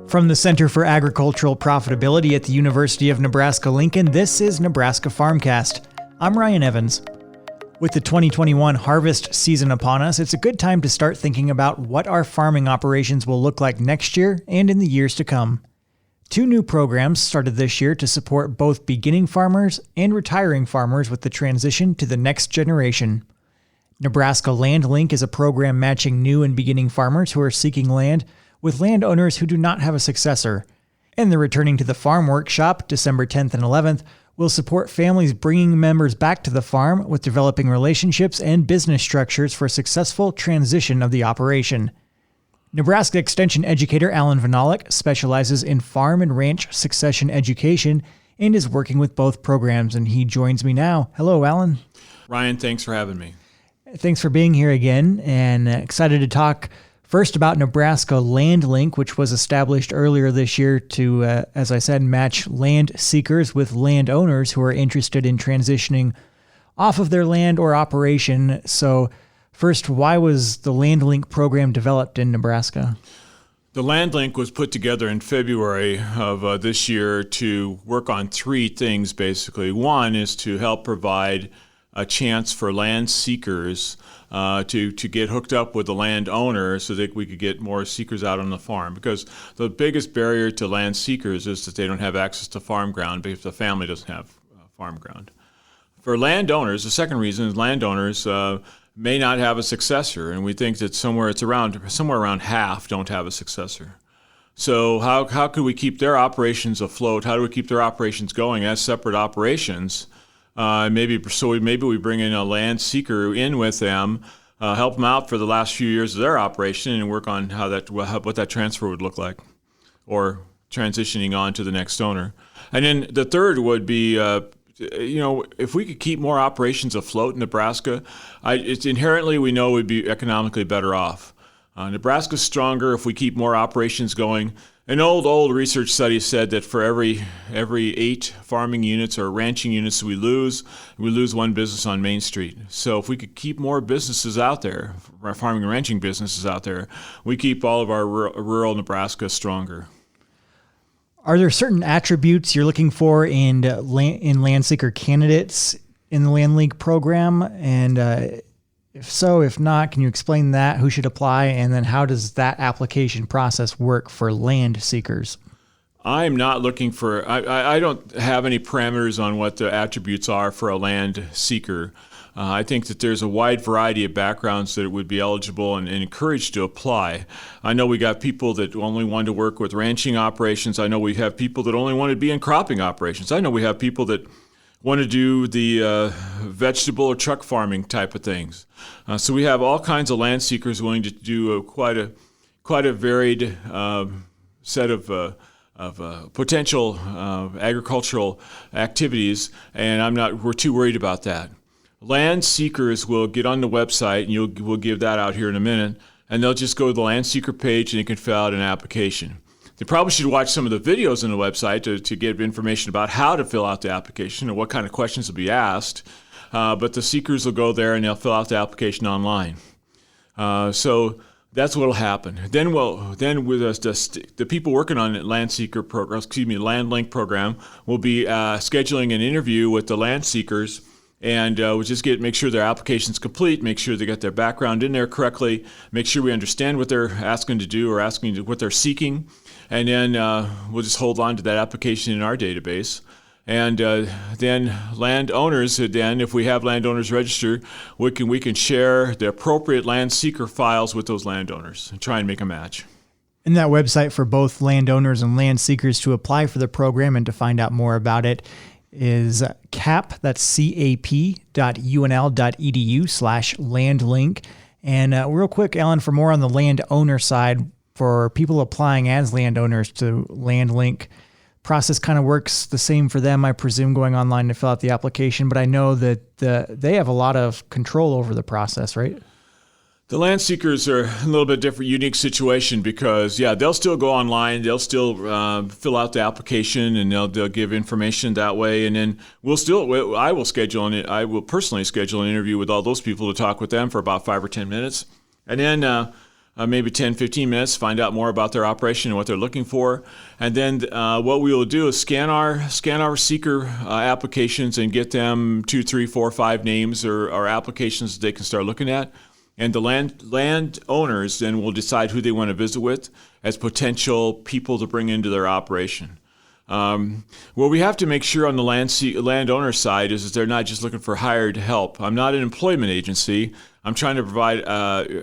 From the Center for Agricultural Profitability at the University of Nebraska-Lincoln, this is Nebraska Farmcast. I'm Ryan Evans. With the 2021 harvest season upon us, it's a good time to start thinking about what our farming operations will look like next year and in the years to come. Two new programs started this year to support both beginning farmers and retiring farmers with the transition to the next generation. Nebraska Land Link is a program matching new and beginning farmers who are seeking land with landowners who do not have a successor. And the Returning to the Farm workshop, December 10th and 11th, will support families bringing members back to the farm with developing relationships and business structures for a successful transition of the operation. Nebraska Extension educator Allan Vyhnalek specializes in farm and ranch succession education and is working with both programs, and he joins me now. Hello, Allan. Ryan, thanks for having me. Thanks for being here again, and excited to talk first about Nebraska Land Link, which was established earlier this year to, as I said, match land seekers with landowners who are interested in transitioning off of their land or operation. So first, why was the Land Link program developed in Nebraska? The Land Link was put together in February of this year to work on three things, basically. One is to help provide a chance for land seekers to get hooked up with the landowner so that we could get more seekers out on the farm. Because the biggest barrier to land seekers is that they don't have access to farm ground because the family doesn't have farm ground. For landowners, the second reason is landowners may not have a successor, and we think that somewhere around half don't have a successor. So how could we keep their operations afloat? How do we keep their operations going as separate operations? Maybe we bring in a land seeker in with them, help them out for the last few years of their operation, and work on what that transfer would look like, or transitioning on to the next owner. And then the third would be, if we could keep more operations afloat in Nebraska, it's inherently we know we'd be economically better off. Nebraska's stronger if we keep more operations going. An old research study said that for every 8 farming units or ranching units we lose one business on Main Street. So if we could keep more businesses out there, our farming and ranching businesses out there, we keep all of our rural Nebraska stronger. Are there certain attributes you're looking for in land seeker candidates in the Land Link program? And if so, if not, can you explain that? Who should apply? And then how does that application process work for land seekers? I'm not looking for, I don't have any parameters on what the attributes are for a land seeker. I think that there's a wide variety of backgrounds that would be eligible and encouraged to apply. I know we got people that only want to work with ranching operations. I know we have people that only want to be in cropping operations. I know we have people that want to do the vegetable or truck farming type of things. So we have all kinds of land seekers willing to do quite a varied set of potential agricultural activities, and we're too worried about that. Land seekers will get on the website, and we'll give that out here in a minute, and they'll just go to the land seeker page and they can fill out an application. They probably should watch some of the videos on the website to get information about how to fill out the application and what kind of questions will be asked. But the seekers will go there and they'll fill out the application online. So that's what will happen. Then with us, the people working on the Land Link program will be scheduling an interview with the land seekers, and we'll just make sure their application's complete, make sure they got their background in there correctly, make sure we understand what they're asking to do or what they're seeking. And then we'll just hold on to that application in our database. And then landowners, if we have landowners registered, we can share the appropriate land seeker files with those landowners and try and make a match. And that website for both landowners and land seekers to apply for the program and to find out more about it is cap.unl.edu/landlink. And real quick, Allan, for more on the landowner side, for people applying as landowners to Land Link, process kind of works the same for them, I presume, going online to fill out the application. But I know that they have a lot of control over the process, right? The land seekers are a little bit different, unique situation because, they'll still go online, they'll still fill out the application, and they'll give information that way. And then I will personally schedule an interview with all those people to talk with them for about 5 or 10 minutes. And then maybe 10, 15 minutes, find out more about their operation and what they're looking for. And then what we will do is scan our seeker applications and get them 2, 3, 4, 5 names or applications that they can start looking at. And the land owners then will decide who they want to visit with as potential people to bring into their operation. What we have to make sure on the landowner side is that they're not just looking for hired help. I'm not an employment agency. I'm trying to provide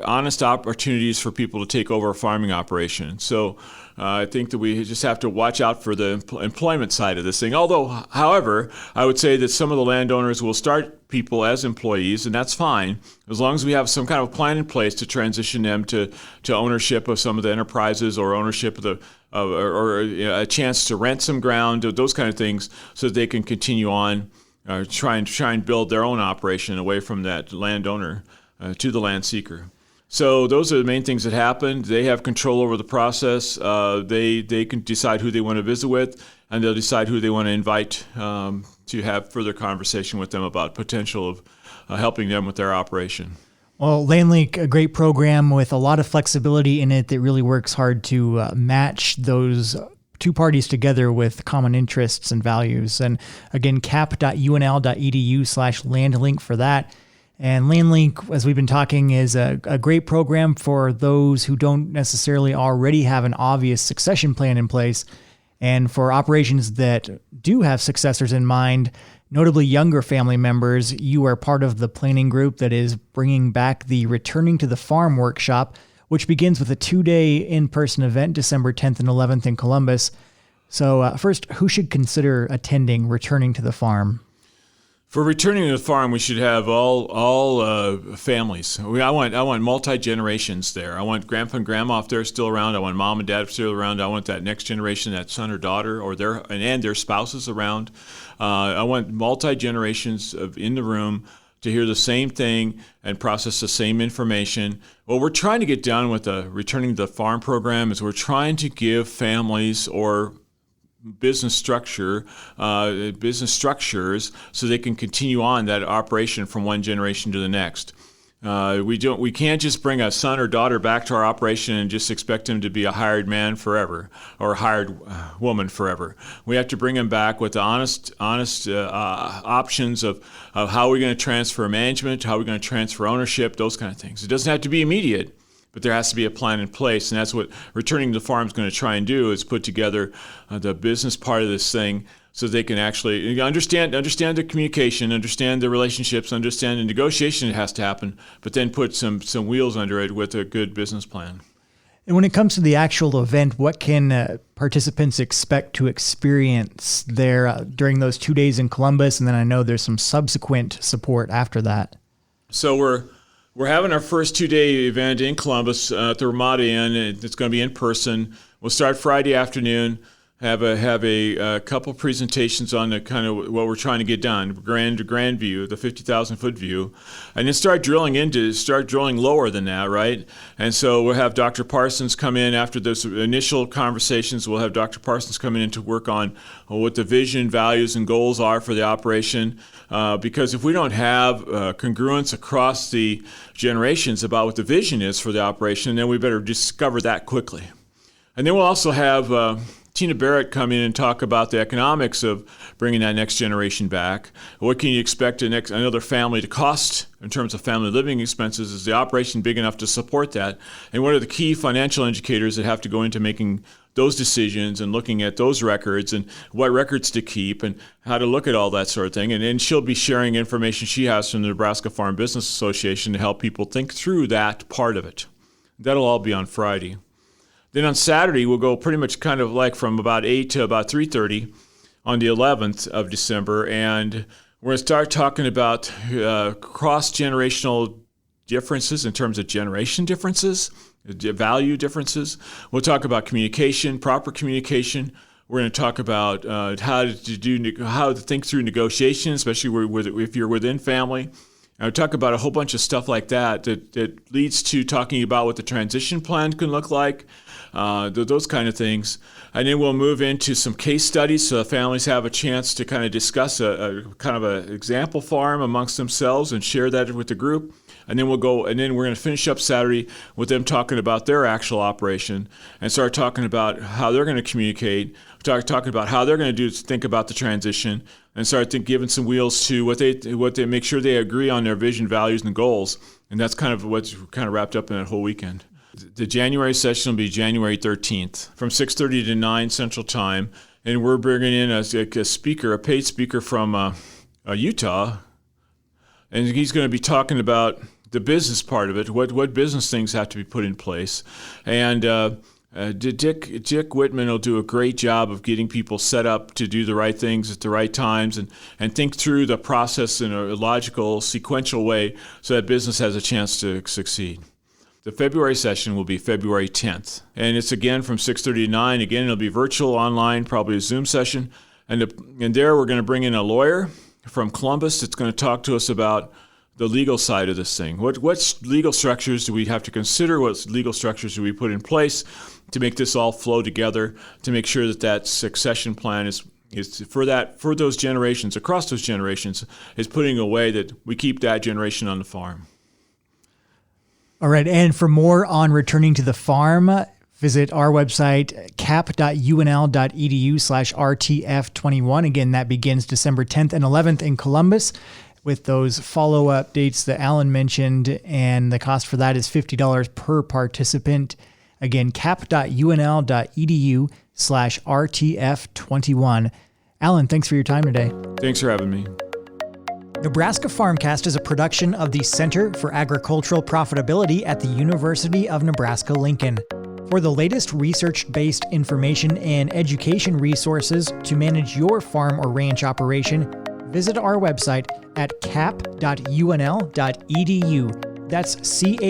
honest opportunities for people to take over a farming operation. So I think that we just have to watch out for the employment side of this thing. Although, however, I would say that some of the landowners will start people as employees, and that's fine, as long as we have some kind of plan in place to transition them to ownership of some of the enterprises or ownership of the or a chance to rent some ground, those kind of things, so that they can continue on, try and build their own operation away from that landowner to the land seeker. So those are the main things that happen. They have control over the process. They can decide who they want to visit with, and they'll decide who they want to invite to have further conversation with them about potential of helping them with their operation. Well, Land Link, a great program with a lot of flexibility in it that really works hard to match those two parties together with common interests and values. And again, cap.unl.edu/landlink for that. And Land Link, as we've been talking, is a great program for those who don't necessarily already have an obvious succession plan in place. And for operations that do have successors in mind, notably younger family members, you are part of the planning group that is bringing back the Returning to the Farm workshop, which begins with a 2-day in-person event, December 10th and 11th in Columbus. So first, who should consider attending Returning to the Farm? For Returning to the Farm, we should have all families. I want multi-generations there. I want grandpa and grandma if they're still around. I want mom and dad still around. I want that next generation, that son or daughter, or their spouses around. I want multi-generations in the room to hear the same thing and process the same information. What we're trying to get done with the Returning to the Farm program is we're trying to give families or business structures so they can continue on that operation from one generation to the next. We can't just bring a son or daughter back to our operation and just expect them to be a hired man forever or a hired woman forever. We have to bring them back with the honest options of how we're going to transfer management, how we're going to transfer ownership, those kind of things. It doesn't have to be immediate, but there has to be a plan in place, and that's what Returning to the Farm is going to try and do, is put together the business part of this thing so they can actually understand the communication, understand the relationships, understand the negotiation that has to happen, but then put some wheels under it with a good business plan. And when it comes to the actual event, what can participants expect to experience there during those 2 days in Columbus? And then I know there's some subsequent support after that. So we're having our first 2-day event in Columbus at the Ramada Inn. It's going to be in person. We'll start Friday afternoon, have a couple presentations on the kind of what we're trying to get done, grand view, the 50,000-foot view, and then start drilling lower than that, right? And so we'll have Dr. Parsons come in after those initial conversations. We'll have Dr. Parsons come in to work on what the vision, values, and goals are for the operation. Because if we don't have congruence across the generations about what the vision is for the operation, then we better discover that quickly. And then we'll also have Tina Barrett come in and talk about the economics of bringing that next generation back. What can you expect another family to cost in terms of family living expenses? Is the operation big enough to support that? And what are the key financial indicators that have to go into making those decisions and looking at those records and what records to keep and how to look at all that sort of thing. And then she'll be sharing information she has from the Nebraska Farm Business Association to help people think through that part of it. That'll all be on Friday. Then on Saturday, we'll go pretty much kind of like from about 8 to about 3:30 on the 11th of December. And we're going to start talking about cross-generational differences in terms of generation differences, value differences. We'll talk about communication, proper communication. We're going to talk about how to think through negotiation, especially if you're within family. And we'll talk about a whole bunch of stuff like that leads to talking about what the transition plan can look like. those kind of things. And then we'll move into some case studies so the families have a chance to kind of discuss a kind of an example farm amongst themselves and share that with the group. And then we're going to finish up Saturday with them talking about their actual operation and start talking about how they're going to communicate, talking about how they're going to think about the transition, and start giving some wheels to what they make sure they agree on their vision, values, and goals. And that's kind of what's kind of wrapped up in that whole weekend. The January session will be January 13th from 6:30 to 9 Central Time, and we're bringing in a paid speaker from Utah, and he's going to be talking about the business part of it, what business things have to be put in place. And Dick Whitman will do a great job of getting people set up to do the right things at the right times and think through the process in a logical, sequential way so that business has a chance to succeed. The February session will be February 10th, and it's again from 6:30 to 9. Again, it'll be virtual, online, probably a Zoom session. And there we're going to bring in a lawyer from Columbus that's going to talk to us about the legal side of this thing. What legal structures do we have to consider? What legal structures do we put in place to make this all flow together, to make sure that succession plan is for those generations, across those generations, is putting away that we keep that generation on the farm. All right, and for more on returning to the farm, visit our website, cap.unl.edu/RTF21. Again, that begins December 10th and 11th in Columbus with those follow-up dates that Allan mentioned, and the cost for that is $50 per participant. Again, cap.unl.edu/RTF21. Allan, thanks for your time today. Thanks for having me. Nebraska Farmcast is a production of the Center for Agricultural Profitability at the University of Nebraska-Lincoln. For the latest research-based information and education resources to manage your farm or ranch operation, visit our website at cap.unl.edu. That's cap.unl.edu.